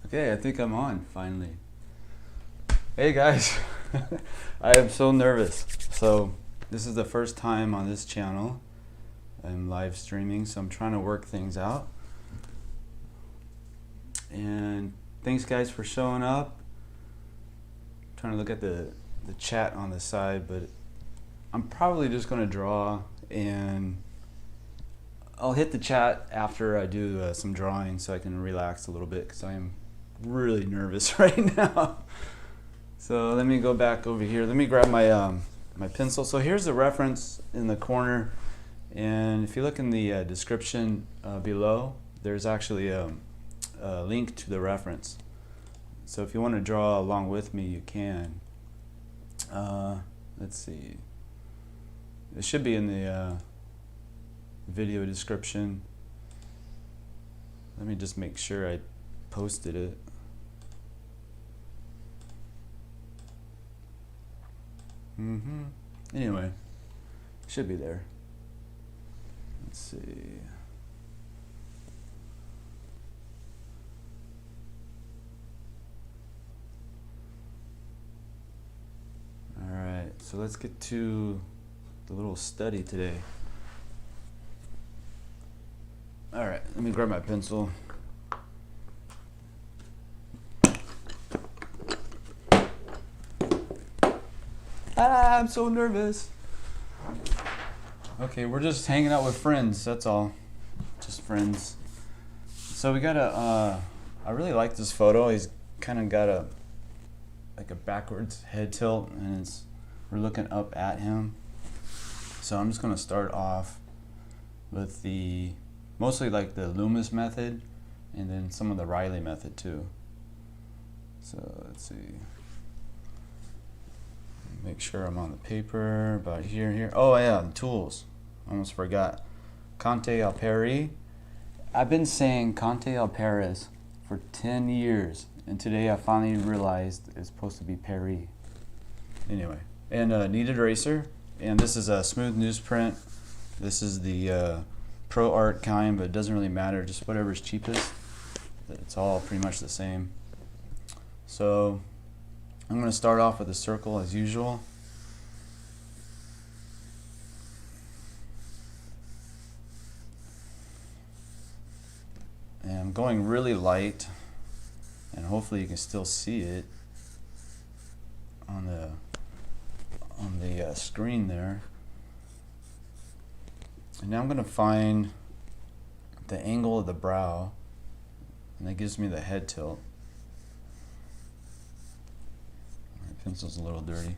Okay, I think I'm on finally. Hey guys, I am so nervous. So this is the first time on this channel I'm live streaming, so I'm trying to work things out. And thanks guys for showing up. I'm trying to look at the chat on the side, but I'm probably just going to draw, and I'll hit the chat after I do some drawing so I can relax a little bit, because I am really nervous right now. So let me go back over here. Let me grab my my pencil. So here's the reference in the corner, and if you look in the description below, there's actually a link to the reference. So if you want to draw along with me, you can. Let's see. It should be in the video description. Let me just make sure I posted it. Anyway, it should be there. Let's see. All right, so let's get to the little study today. All right, let me grab my pencil. I'm so nervous. Okay, we're just hanging out with friends, that's all. Just friends. So we got I really like this photo. He's kind of got like a backwards head tilt, and we're looking up at him. So I'm just gonna start off with mostly like the Loomis method, and then some of the Reilly method too. So let's see. Make sure I'm on the paper, about here. Oh yeah, the tools. Almost forgot. 𝔻𝕠𝕒𝕥𝕤𝕪. I've been saying 𝔻𝕠𝕒𝕒𝕥𝕤 for 10 years, and today I finally realized it's supposed to be Perry. Anyway, and a kneaded eraser, and this is a smooth newsprint. This is the Pro Art kind, but it doesn't really matter, just whatever's cheapest. It's all pretty much the same. So I'm going to start off with a circle as usual. And I'm going really light, and hopefully you can still see it on the screen there. And now I'm going to find the angle of the brow, and that gives me the head tilt. Pencil's a little dirty.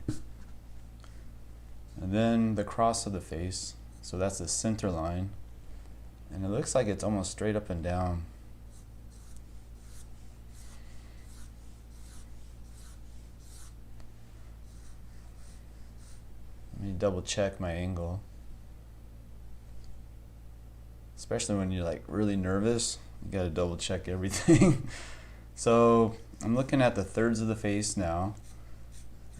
And then the cross of the face, so that's the center line, and it looks like it's almost straight up and down. Let me double check my angle, especially when you're like really nervous. You got to double check everything. So I'm looking at the thirds of the face now.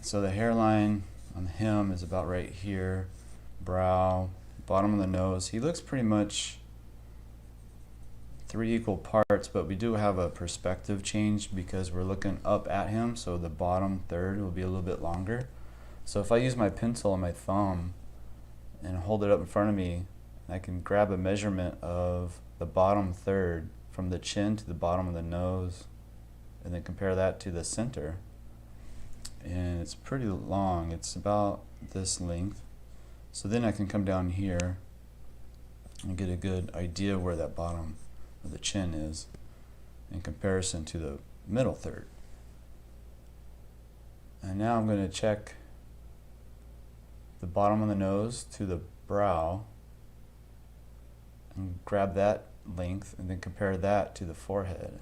So the hairline on him is about right here, brow, bottom of the nose. He looks pretty much 3 equal parts, but we do have a perspective change because we're looking up at him, so the bottom third will be a little bit longer. So if I use my pencil and my thumb and hold it up in front of me, I can grab a measurement of the bottom third from the chin to the bottom of the nose, and then compare that to the center. And it's pretty long. It's about this length. So then I can come down here and get a good idea where that bottom of the chin is in comparison to the middle third. And now I'm going to check the bottom of the nose to the brow and grab that length, and then compare that to the forehead.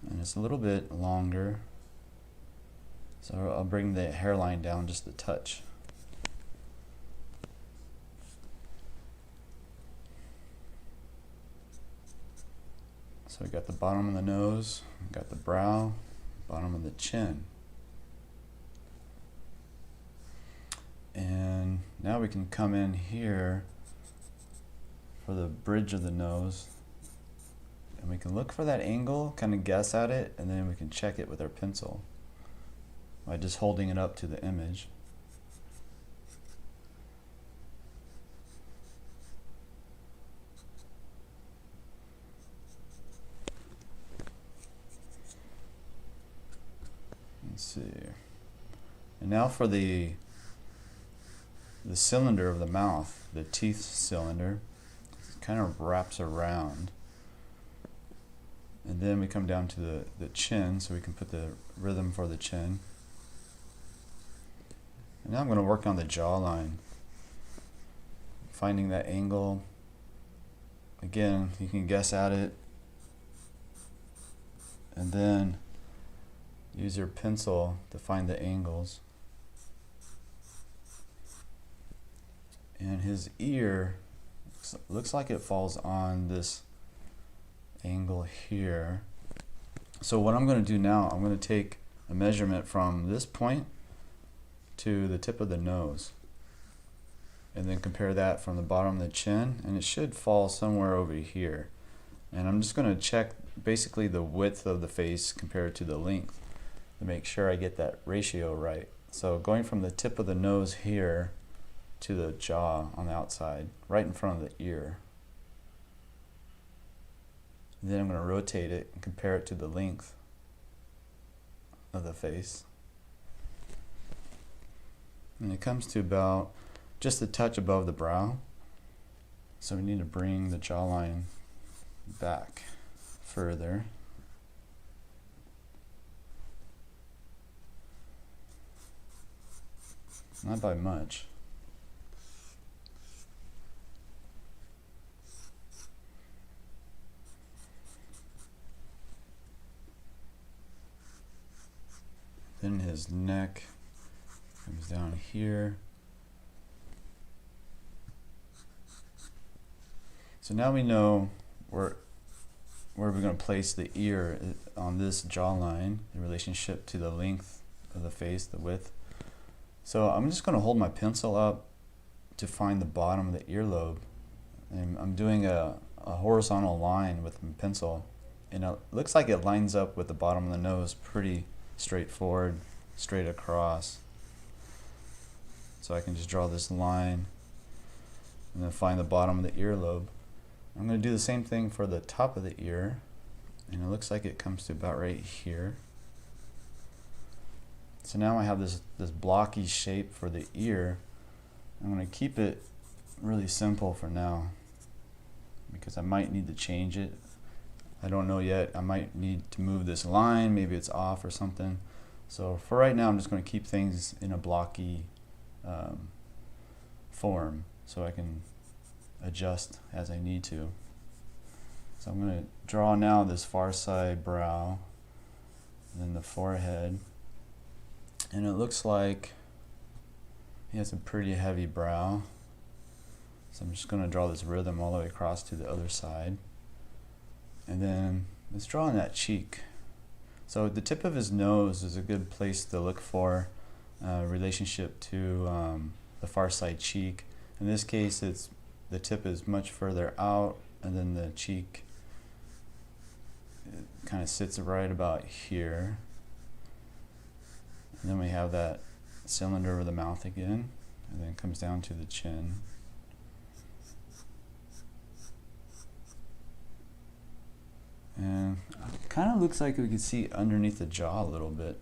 And it's a little bit longer. So I'll bring the hairline down just a touch. So we got the bottom of the nose, we got the brow, bottom of the chin. And now we can come in here for the bridge of the nose And we can look for that angle, kind of guess at it, and then we can check it with our pencil by just holding it up to the image. Let's see. And now for the cylinder of the mouth, the teeth cylinder, it kind of wraps around. And then we come down to the chin, so we can put the rhythm for the chin. And now I'm going to work on the jawline, finding that angle. Again, you can guess at it, and then use your pencil to find the angles. And his ear looks like it falls on this angle here. So what I'm going to do now, I'm going to take a measurement from this point to the tip of the nose, and then compare that from the bottom of the chin, and it should fall somewhere over here. And I'm just going to check basically the width of the face compared to the length to make sure I get that ratio right. So going from the tip of the nose here to the jaw on the outside, right in front of the ear. And then I'm going to rotate it and compare it to the length of the face. And it comes to about just a touch above the brow. So we need to bring the jawline back further. Not by much. Then his neck comes down here. So now we know where we're going to place the ear on this jawline in relationship to the length of the face, the width. So I'm just going to hold my pencil up to find the bottom of the earlobe. And I'm doing a horizontal line with my pencil, and it looks like it lines up with the bottom of the nose pretty straightforward, straight across. So I can just draw this line and then find the bottom of the earlobe. I'm going to do the same thing for the top of the ear, and it looks like it comes to about right here. So now I have this blocky shape for the ear. I'm going to keep it really simple for now, because I might need to change it. I don't know yet. I might need to move this line, maybe it's off or something. So for right now, I'm just going to keep things in a blocky form so I can adjust as I need to. So I'm going to draw now this far side brow, and then the forehead. And it looks like he has a pretty heavy brow. So I'm just going to draw this rhythm all the way across to the other side. And then let's draw on that cheek. So the tip of his nose is a good place to look for relationship to the far side cheek. In this case, the tip is much further out, and then the cheek kind of sits right about here. And then we have that cylinder over the mouth again, and then it comes down to the chin. And it kind of looks like we can see underneath the jaw a little bit.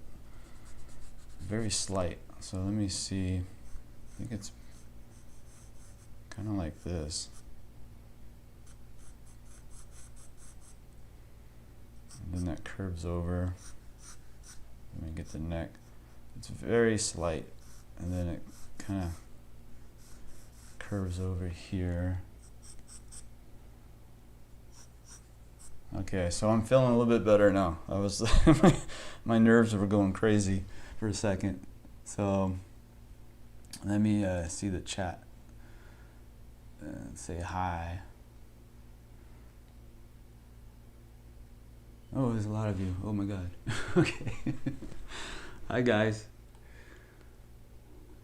Very slight. So let me see. I think it's kind of like this. And then that curves over. Let me get the neck. It's very slight. And then it kind of curves over here. Okay, so I'm feeling a little bit better now. I was my nerves were going crazy for a second. So let me see the chat. Say hi. Oh, there's a lot of you. Oh my God. Okay. Hi guys.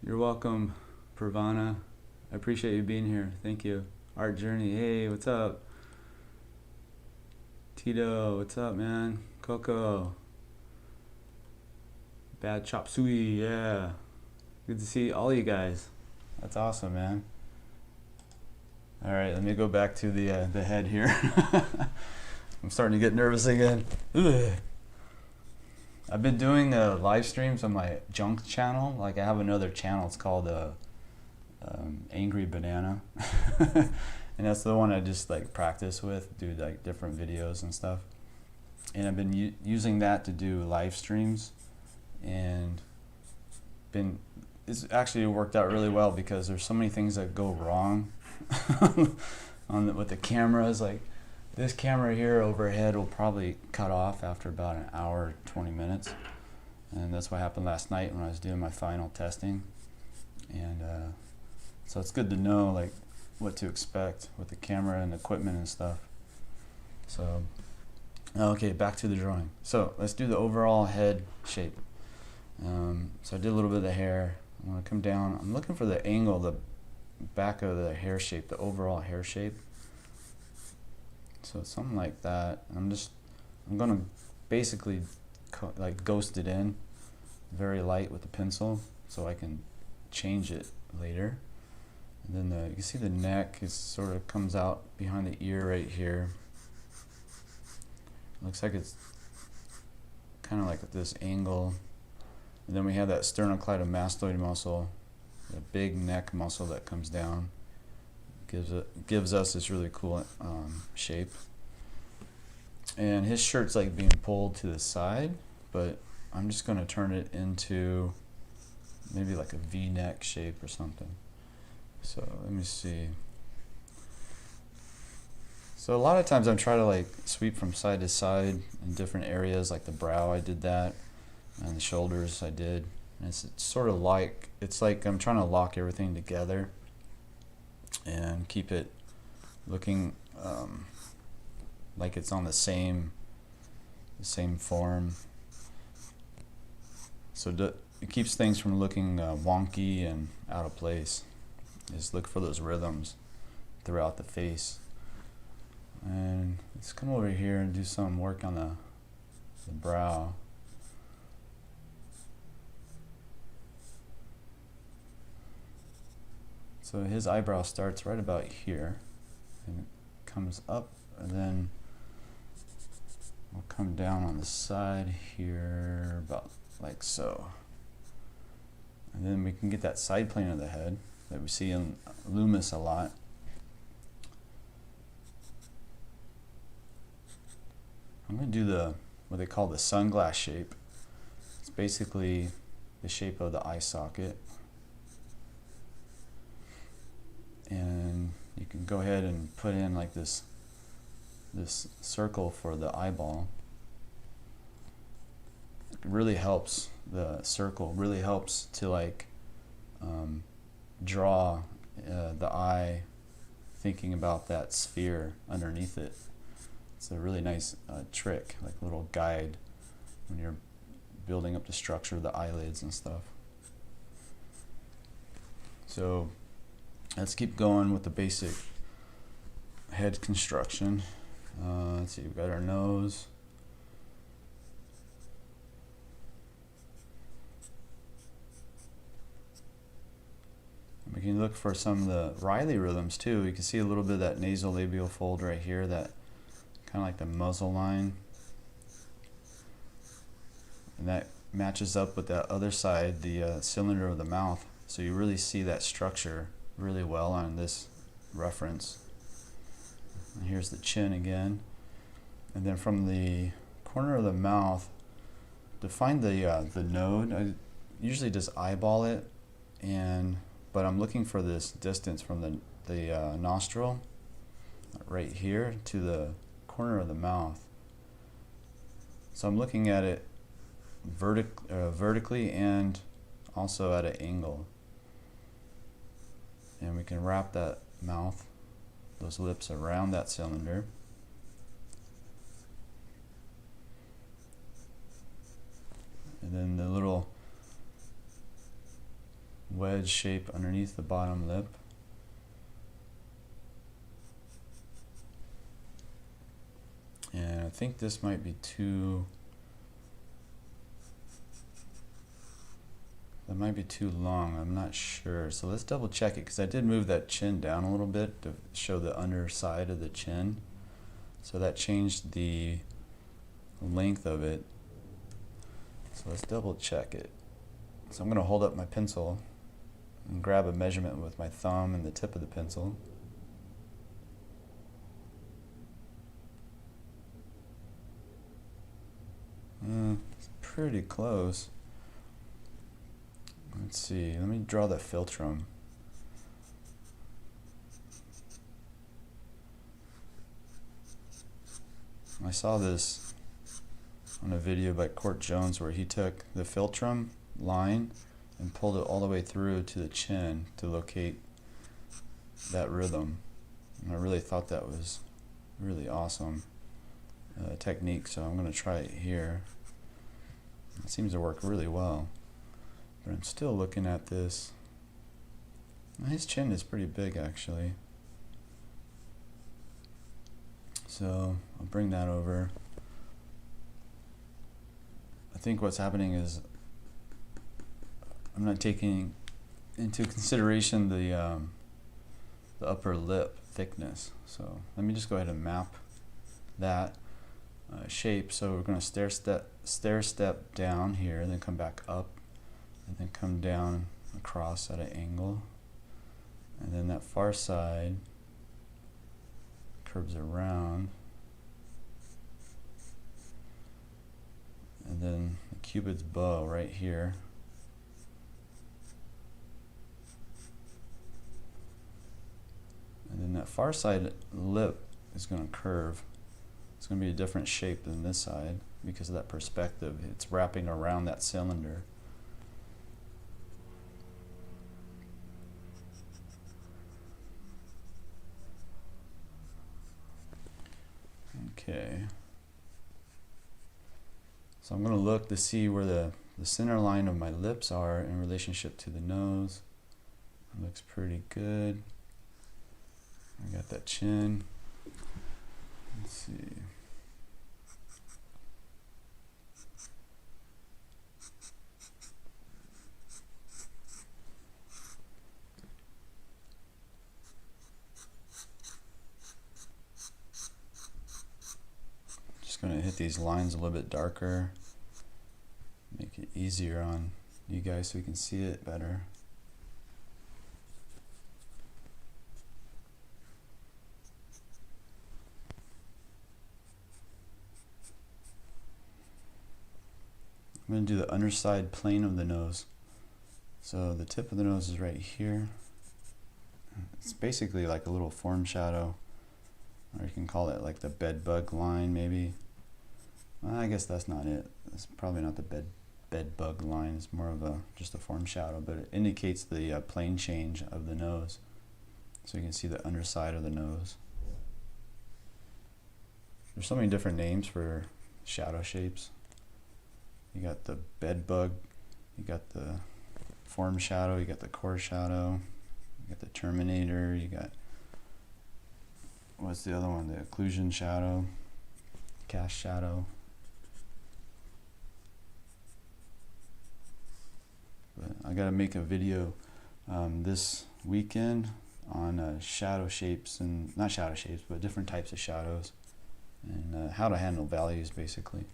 You're welcome, Pravana. I appreciate you being here. Thank you. Art Journey. Hey, what's up? Tito, what's up, man? Coco. Bad Chop Suey, yeah. Good to see all you guys. That's awesome, man. All right, let me go back to the head here. I'm starting to get nervous again. Ugh. I've been doing live streams on my junk channel. Like I have another channel. It's called Angry Banana, and that's the one I just like practice with, do like different videos and stuff. And I've been using that to do live streams, and it's actually worked out really well because there's so many things that go wrong with the cameras. Like this camera here overhead will probably cut off after about an hour, 20 minutes, and that's what happened last night when I was doing my final testing. And so it's good to know like what to expect with the camera and equipment and stuff. So okay, back to the drawing. So let's do the overall head shape. So I did a little bit of the hair. I'm going to come down. I'm looking for the angle, the back of the hair shape, the overall hair shape. So something like that. I'm going to basically like ghost it in very light with the pencil so I can change it later. And then you can see the neck is sort of comes out behind the ear right here. Looks like it's kind of like this angle. And then we have that 𝔸𝕟𝕒𝕚𝕁 muscle, the big neck muscle that comes down. Gives us this really cool shape. And his shirt's like being pulled to the side, but I'm just going to turn it into maybe like a V-neck shape or something. So let me see. So a lot of times I'm trying to like sweep from side to side in different areas, like the brow I did that, and the shoulders I did. And it's sort of like, it's like I'm trying to lock everything together and keep it looking like it's on the same form. So it keeps things from looking wonky and out of place. Just look for those rhythms throughout the face. And let's come over here and do some work on the brow. So his eyebrow starts right about here and it comes up, and then we'll come down on the side here about like so. And then we can get that side plane of the head that we see in Loomis a lot. I'm going to do what they call the sunglass shape. It's basically the shape of the eye socket. And you can go ahead and put in like this circle for the eyeball. It really helps, the circle really helps to like draw the eye thinking about that sphere underneath it. It's a really nice trick, like a little guide when you're building up the structure of the eyelids and stuff. So let's keep going with the basic head construction. Let's see, we've got our nose. We can look for some of the Reilly rhythms too. You can see a little bit of that nasolabial fold right here, that kind of like the muzzle line. And that matches up with that other side, the cylinder of the mouth. So you really see that structure really well on this reference. And here's the chin again. And then from the corner of the mouth, to find the node, I usually just eyeball it, but I'm looking for this distance from the nostril right here to the corner of the mouth. So I'm looking at it vertically and also at an angle. And we can wrap that mouth, those lips around that cylinder. And then the little wedge shape underneath the bottom lip. And I think this might be too, that might be too long. I'm not sure. So let's double check it, because I did move that chin down a little bit to show the underside of the chin. So that changed the length of it. So let's double check it. So I'm going to hold up my pencil and grab a measurement with my thumb and the tip of the pencil. It's pretty close. Let's see, let me draw the 𝔻𝕉𝕒𝕒𝕐𝕐. I saw this on a video by Court Jones where he took the 𝔻𝕉𝕒 line and pulled it all the way through to the chin to locate that rhythm. And I really thought that was really awesome technique, so I'm going to try it here. It seems to work really well. But I'm still looking at this. His chin is pretty big, actually. So I'll bring that over. I think what's happening is I'm not taking into consideration the upper lip thickness. So let me just go ahead and map that shape. So we're going to stair step down here, and then come back up, and then come down across at an angle, and then that far side curves around, and then the Cupid's bow right here. And then that far side lip is going to curve. It's going to be a different shape than this side because of that perspective. It's wrapping around that cylinder. Okay. So I'm going to look to see where the center line of my lips are in relationship to the nose. It looks pretty good. I got that chin. Let's see. Just going to hit these lines a little bit darker, make it easier on you guys so you can see it better. I'm going to do the underside plane of the nose. So the tip of the nose is right here. It's basically like a little form shadow, or you can call it like the bed bug line maybe. Well, I guess that's not it. It's probably not the bed bug line. It's more of just a form shadow, but it indicates the plane change of the nose. So you can see the underside of the nose. There's so many different names for shadow shapes. You got the bed bug, you got the form shadow, you got the core shadow, you got the Terminator, you got, what's the other one? The occlusion shadow, cast shadow. But I gotta make a video this weekend on shadow shapes, and not shadow shapes, but different types of shadows, and how to handle values basically.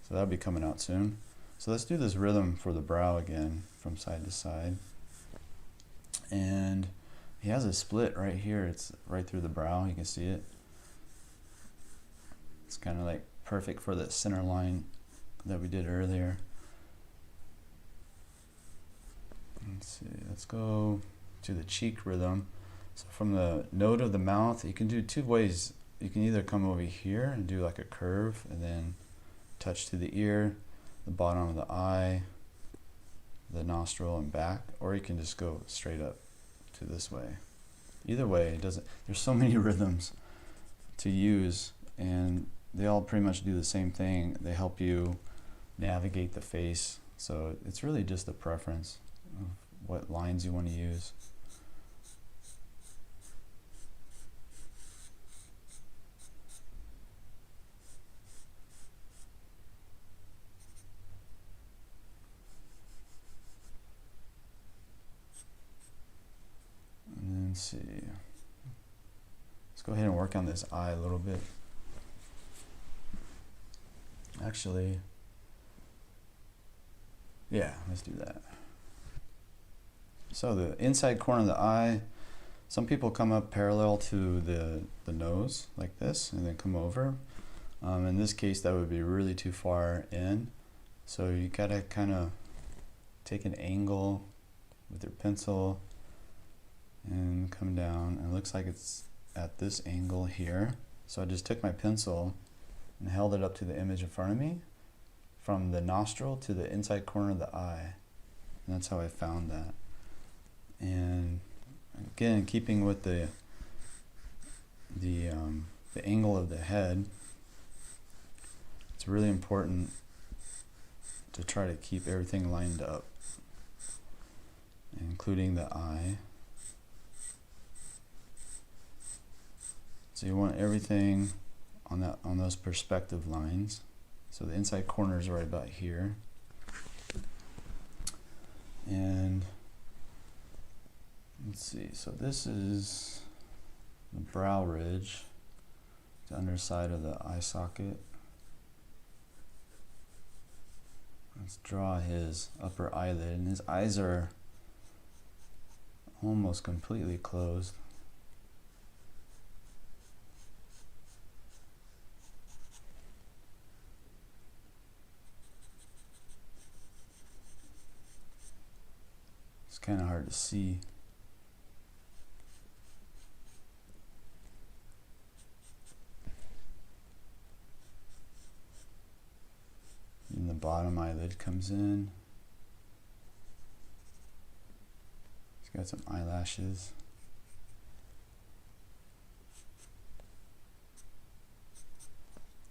So that'll be coming out soon. So let's do this rhythm for the brow again from side to side. And he has a split right here. It's right through the brow. You can see it. It's kind of like perfect for the center line that we did earlier. Let's see. Let's go to the cheek rhythm. So from the node of the mouth, you can do two ways. You can either come over here and do like a curve and then touch to the ear, the bottom of the eye, the nostril and back, or you can just go straight up to this way. Either way, it doesn't, there's so many rhythms to use, and they all pretty much do the same thing. They help you navigate the face, so it's really just a preference of what lines you want to use. Let's see. Let's go ahead and work on this eye a little bit. Actually, yeah, let's do that. So the inside corner of the eye, some people come up parallel to the nose like this and then come over. In this case, that would be really too far in. So you gotta kind of take an angle with your pencil and come down. And it looks like it's at this angle here. So I just took my pencil and held it up to the image in front of me from the nostril to the inside corner of the eye. And that's how I found that. And again, keeping with the angle of the head, it's really important to try to keep everything lined up, including the eye. So you want everything on those perspective lines. So the inside corner is right about here. And let's see, so this is the brow ridge, the underside of the eye socket. Let's draw his upper eyelid, and his eyes are almost completely closed. It's kind of hard to see. And the bottom eyelid comes in. He's got some eyelashes.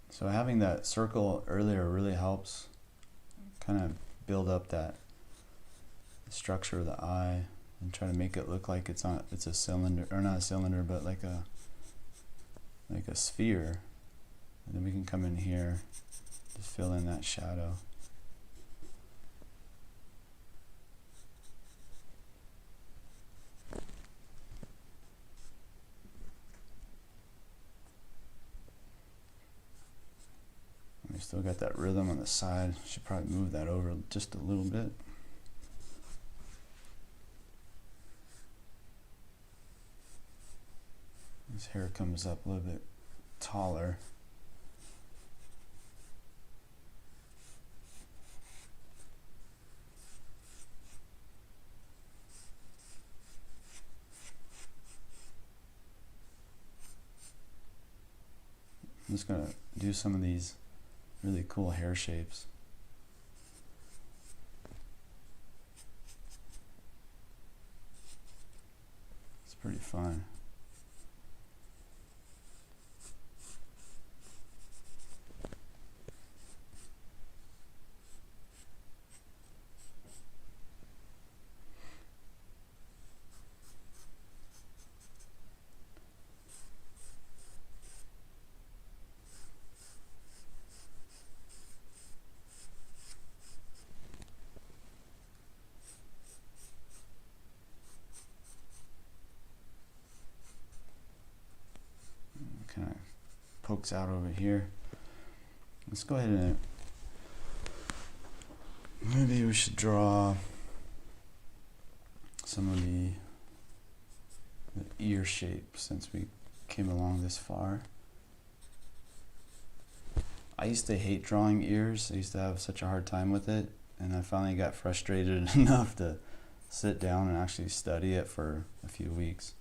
So having that circle earlier really helps kind of build up that structure of the eye and try to make it look like it's a cylinder, or not a cylinder, but like a sphere. And then we can come in here to fill in that shadow. We still got that rhythm on the side. Should probably move that over just a little bit. His hair comes up a little bit taller. I'm just going to do some of these really cool hair shapes. It's pretty fun. Kind of pokes out over here. Let's go ahead and maybe we should draw some of the ear shape since we came along this far. I used to hate drawing ears. I used to have such a hard time with it, and I finally got frustrated enough to sit down and actually study it for a few weeks.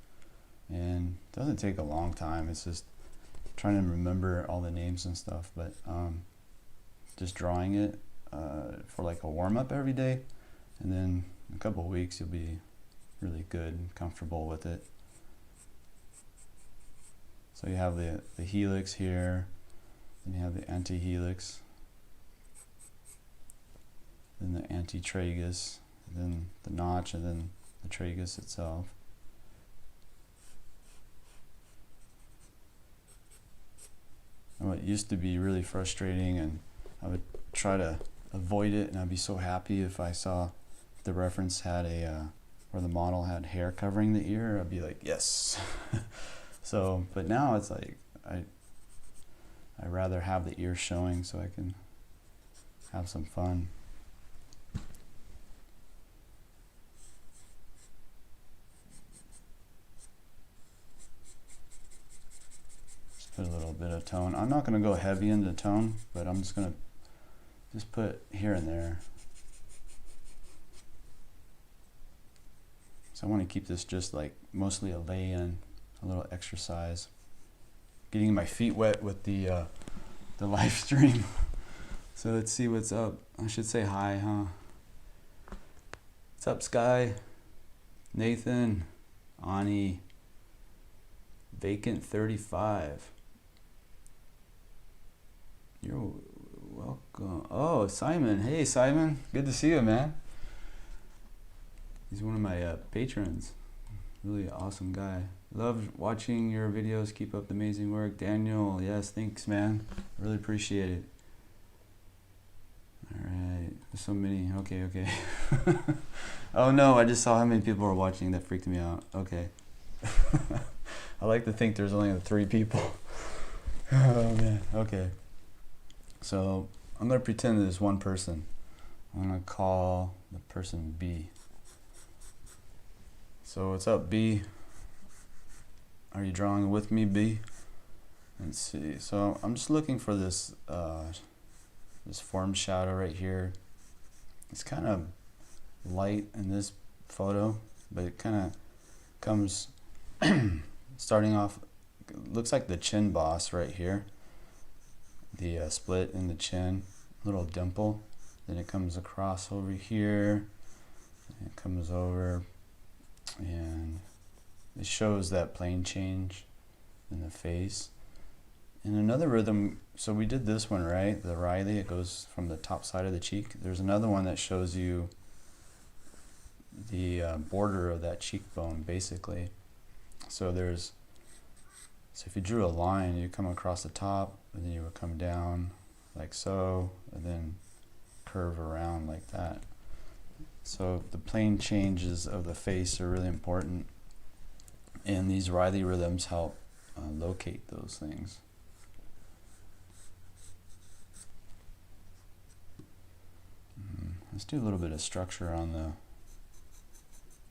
And it doesn't take a long time. It's just trying to remember all the names and stuff, but just drawing it for like a warm-up every day, and then in a couple of weeks you'll be really good and comfortable with it. So you have the helix here, then you have the antihelix, then the antitragus, then the notch, and then the tragus itself. And what used to be really frustrating, and I would try to avoid it, and I'd be so happy if I saw the reference had a where the model had hair covering the ear, I'd be like, yes. So, but now it's like, I rather have the ear showing so I can have some fun. Just put a little bit of tone. I'm not going to go heavy into tone, but I'm just going to just put here and there. So I want to keep this just like mostly a lay-in, a little exercise. Getting my feet wet with the live stream. So let's see what's up. I should say hi, huh? What's up, Sky? Nathan, Ani, Vacant 35. You're welcome. Oh, Simon. Hey, Simon. Good to see you, man. He's one of my patrons. Really awesome guy. Love watching your videos. Keep up the amazing work. Daniel, yes, thanks, man. Really appreciate it. All right. There's so many. Okay, okay. Oh, no. I just saw how many people were watching. That freaked me out. Okay. I like to think there's only 3 people. Oh, man. Okay. So I'm going to pretend there's one person. I'm going to call the person B. So what's up, B? Are you drawing with me, B? Let's see. So I'm just looking for this this form shadow right here. It's kind of light in this photo, but it kind of comes starting off. Looks like the chin boss right here. The split in the chin, little dimple. Then it comes across over here. And it comes over. And it shows that plane change in the face. And another rhythm, so we did this one, right? The Reilly, it goes from the top side of the cheek. There's another one that shows you the border of that cheekbone, basically. So if you drew a line, you come across the top, and then you would come down like so, and then curve around like that. So the plane changes of the face are really important, and these Reilly rhythms help locate those things. Let's do a little bit of structure on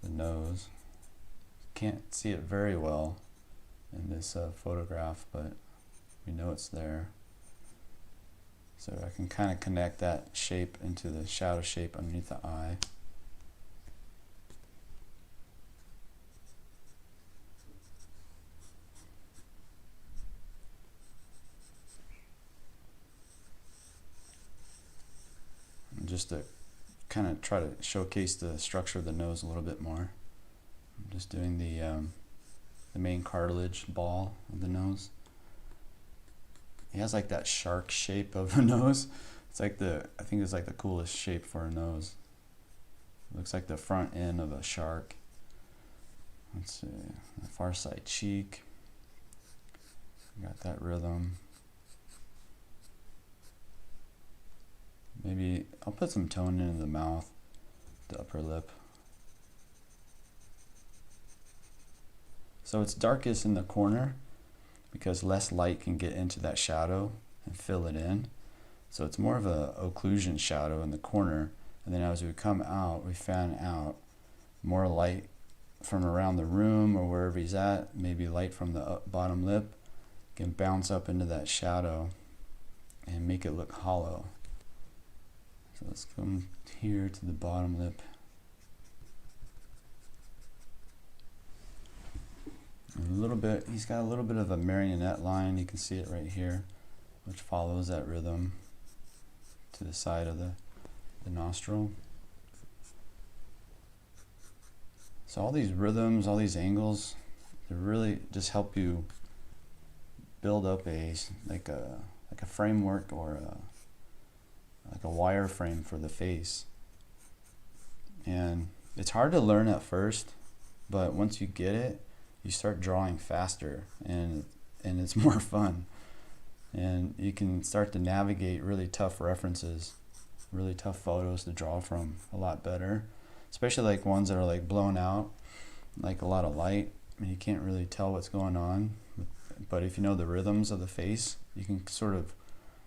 the nose. Can't see it very well in this photograph, but we know it's there. So I can kind of connect that shape into the shadow shape underneath the eye. Just to kind of try to showcase the structure of the nose a little bit more. I'm just doing the main cartilage ball of the nose. He has like that shark shape of a nose. It's like I think it's like the coolest shape for a nose. It looks like the front end of a shark. Let's see, the far side cheek. Got that rhythm. Maybe I'll put some tone into the mouth, the upper lip. So it's darkest in the corner because less light can get into that shadow and fill it in. So it's more of a occlusion shadow in the corner. And then as we come out, we fan out more light from around the room or wherever he's at, maybe light from the bottom lip, can bounce up into that shadow and make it look hollow. So let's come here to the bottom lip. A little bit, he's got a little bit of a marionette line, you can see it right here, which follows that rhythm to the side of the nostril. So all these rhythms, all these angles, they really just help you build up like a framework or like a wireframe for the face. And it's hard to learn at first, but once you get it, you start drawing faster and it's more fun. And you can start to navigate really tough references, really tough photos to draw from a lot better. especially like ones that are like blown out, like a lot of light. I mean, you can't really tell what's going on, but if you know the rhythms of the face, you can sort of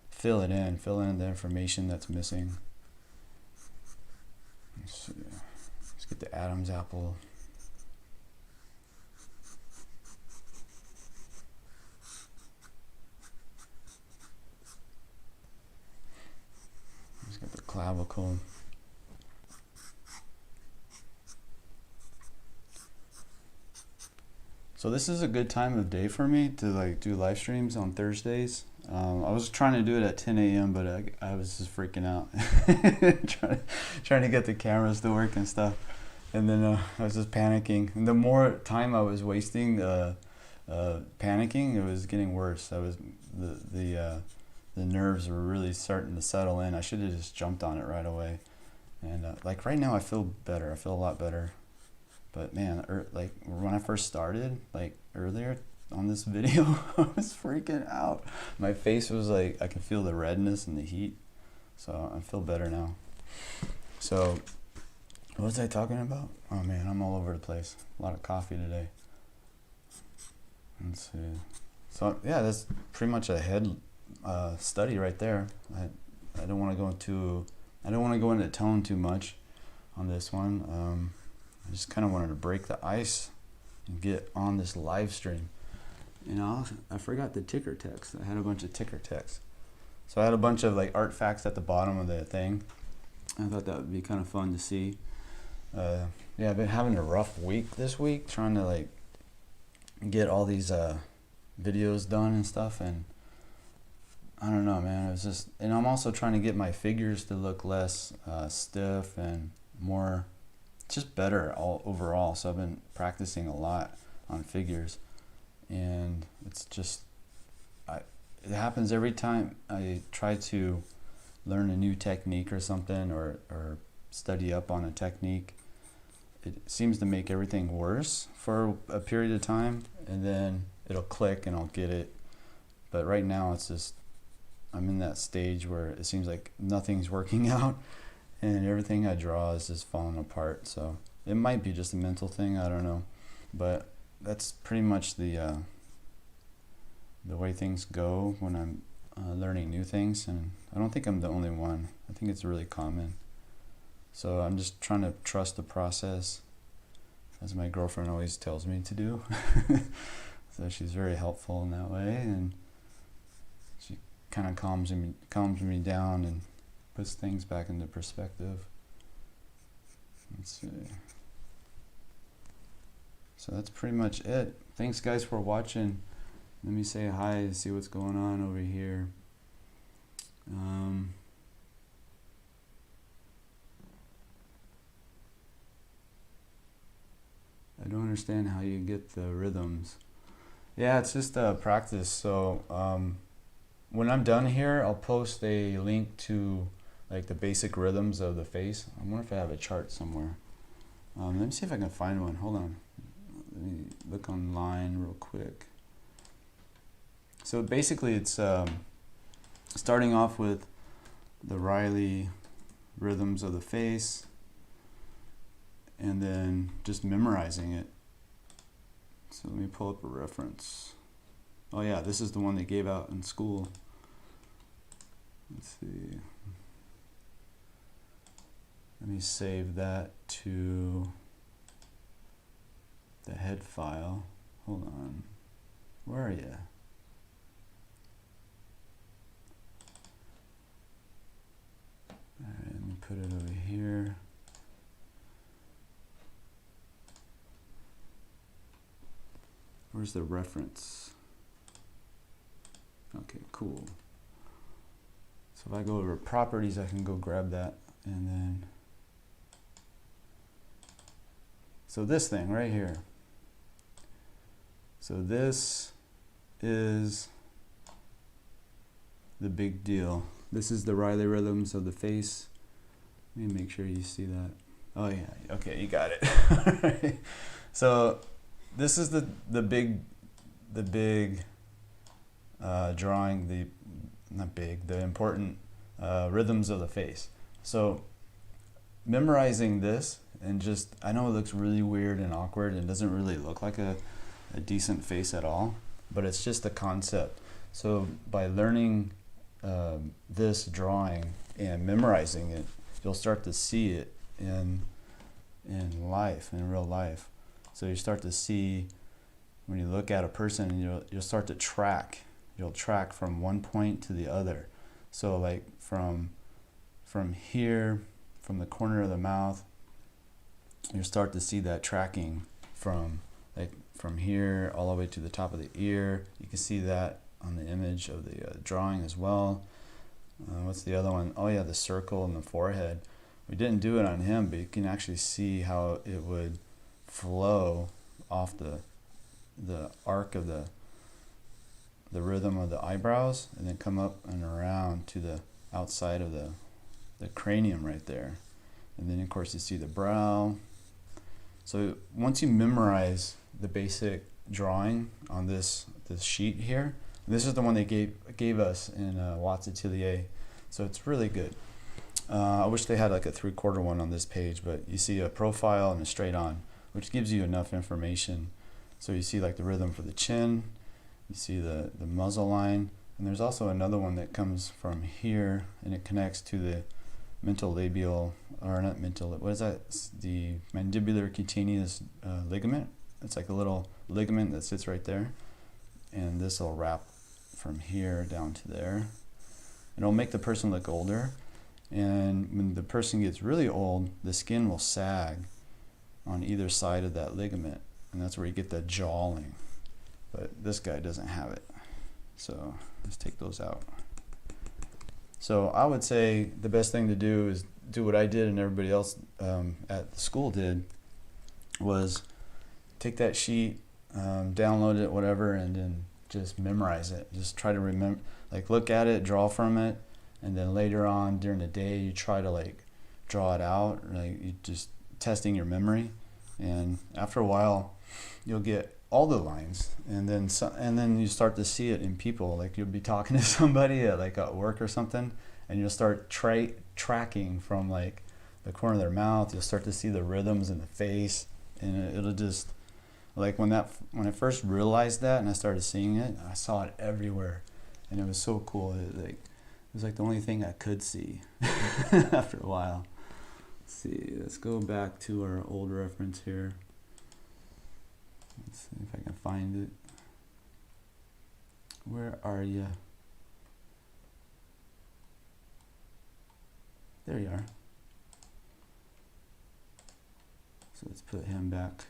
fill in the information that's missing. Let's see. Let's get the Adam's apple. Let's get the clavicle. So this is a good time of day for me to like do live streams on Thursdays. I was trying to do it at 10 a.m. but I was just freaking out, trying to get the cameras to work and stuff, and then I was just panicking. And the more time I was wasting panicking, it was getting worse. The nerves were really starting to settle in. I should have just jumped on it right away. And like right now, I feel better. I feel a lot better. But man, like when I first started, like earlier on this video, I was freaking out. My face was like, I can feel the redness and the heat. So I feel better now. So what was I talking about? Oh man, I'm all over the place. A lot of coffee today. Let's see. So yeah, that's pretty much a head study right there. I don't want to go into tone too much on this one. I just kind of wanted to break the ice and get on this live stream. You know, I forgot the ticker text. I had a bunch of ticker text. So I had a bunch of like artifacts at the bottom of the thing. I thought that would be kind of fun to see. Yeah, I've been having a rough week this week, trying to like get all these videos done and stuff, and I don't know, man. It was just, and I'm also trying to get my figures to look less stiff and more, just better all overall. So I've been practicing a lot on figures, and it's just, it happens every time I try to learn a new technique or something, or study up on a technique. It seems to make everything worse for a period of time, and then it'll click and I'll get it. But right now it's just, I'm in that stage where it seems like nothing's working out and everything I draw is just falling apart. So it might be just a mental thing, I don't know. But that's pretty much the way things go when I'm learning new things, and I don't think I'm the only one. I think it's really common. So I'm just trying to trust the process, as my girlfriend always tells me to do. So she's very helpful in that way, and she kind of calms me down and puts things back into perspective. Let's see. So that's pretty much it. Thanks guys for watching. Let me say hi and see what's going on over here. I don't understand how you get the rhythms. Yeah, it's just practice. So when I'm done here, I'll post a link to like the basic rhythms of the face. I wonder if I have a chart somewhere. Let me see if I can find one. Hold on. Let me look online real quick. So basically it's starting off with the Reilly rhythms of the face, and then just memorizing it. So let me pull up a reference. Oh yeah, this is the one they gave out in school. Let's see. Let me save that to the head file. Hold on. Where are you? Alright, let me put it over here. Where's the reference? Okay, cool. So if I go over properties, I can go grab that, and then, so this thing right here. So this is the big deal. This is the Reilly rhythms of the face. Let me make sure you see that. Oh yeah, okay, you got it. Alright. So this is the big drawing, the important rhythms of the face. So memorizing this and just, I know it looks really weird and awkward and doesn't really look like a decent face at all, but it's just a concept. So by learning this drawing and memorizing it, you'll start to see it in life, in real life. So you start to see, when you look at a person, you'll start to track. You'll track from one point to the other. So like from here, from the corner of the mouth, you'll start to see that tracking from here all the way to the top of the ear. You can see that on the image of the drawing as well. What's the other one? Oh yeah, the circle in the forehead. We didn't do it on him, but you can actually see how it would flow off the arc of the rhythm of the eyebrows, and then come up and around to the outside of the cranium right there. And then of course you see the brow. So once you memorize the basic drawing on this sheet here, this is the one they gave us in 𝔻𝕗𝕣𝕒𝕦, so it's really good. I wish they had like a 3/4 one on this page, but you see a profile and a straight on, which gives you enough information. So you see like the rhythm for the chin, you see the muzzle line, and there's also another one that comes from here and it connects to the 𝔻𝕠𝕒𝕒𝕑, or not mental, what is that? It's the mandibular cutaneous ligament. It's like a little ligament that sits right there, and this will wrap from here down to there. It'll make the person look older, and when the person gets really old, the skin will sag on either side of that ligament, and that's where you get the jawling. But this guy doesn't have it, so let's take those out. So I would say the best thing to do is do what I did and everybody else at the school did, was take that sheet, download it, whatever, and then just memorize it. Just try to remember, like look at it, draw from it, and then later on during the day you try to like draw it out, like you just testing your memory, and after a while you'll get all the lines, and then you start to see it in people. Like you'll be talking to somebody at work or something, and you'll start tracking from like the corner of their mouth. You'll start to see the rhythms in the face, and it'll just, like when I first realized that and I started seeing it, I saw it everywhere, and it was so cool. It was like the only thing I could see after a while. Let's see, let's go back to our old reference here. Let's see if I can find it. Where are you? There you are. So let's put him back.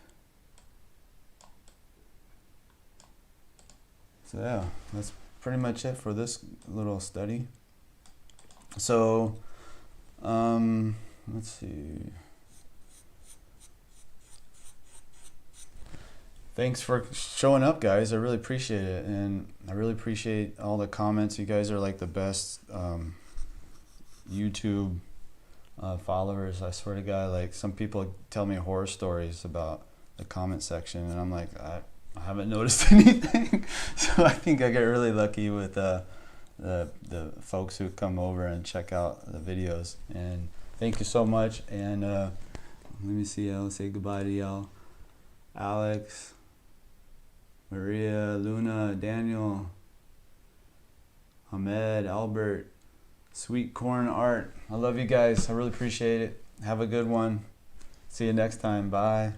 So yeah, that's pretty much it for this little study. So let's see. Thanks for showing up, guys. I really appreciate it, and I really appreciate all the comments. You guys are like the best YouTube followers. I swear to God, like some people tell me horror stories about the comment section, and I'm like, I haven't noticed anything. So I think I get really lucky with the folks who come over and check out the videos. And thank you so much. And let me see. I'll say goodbye to y'all. Alex, Maria, Luna, Daniel, Ahmed, Albert, Sweet Corn Art. I love you guys. I really appreciate it. Have a good one. See you next time. Bye.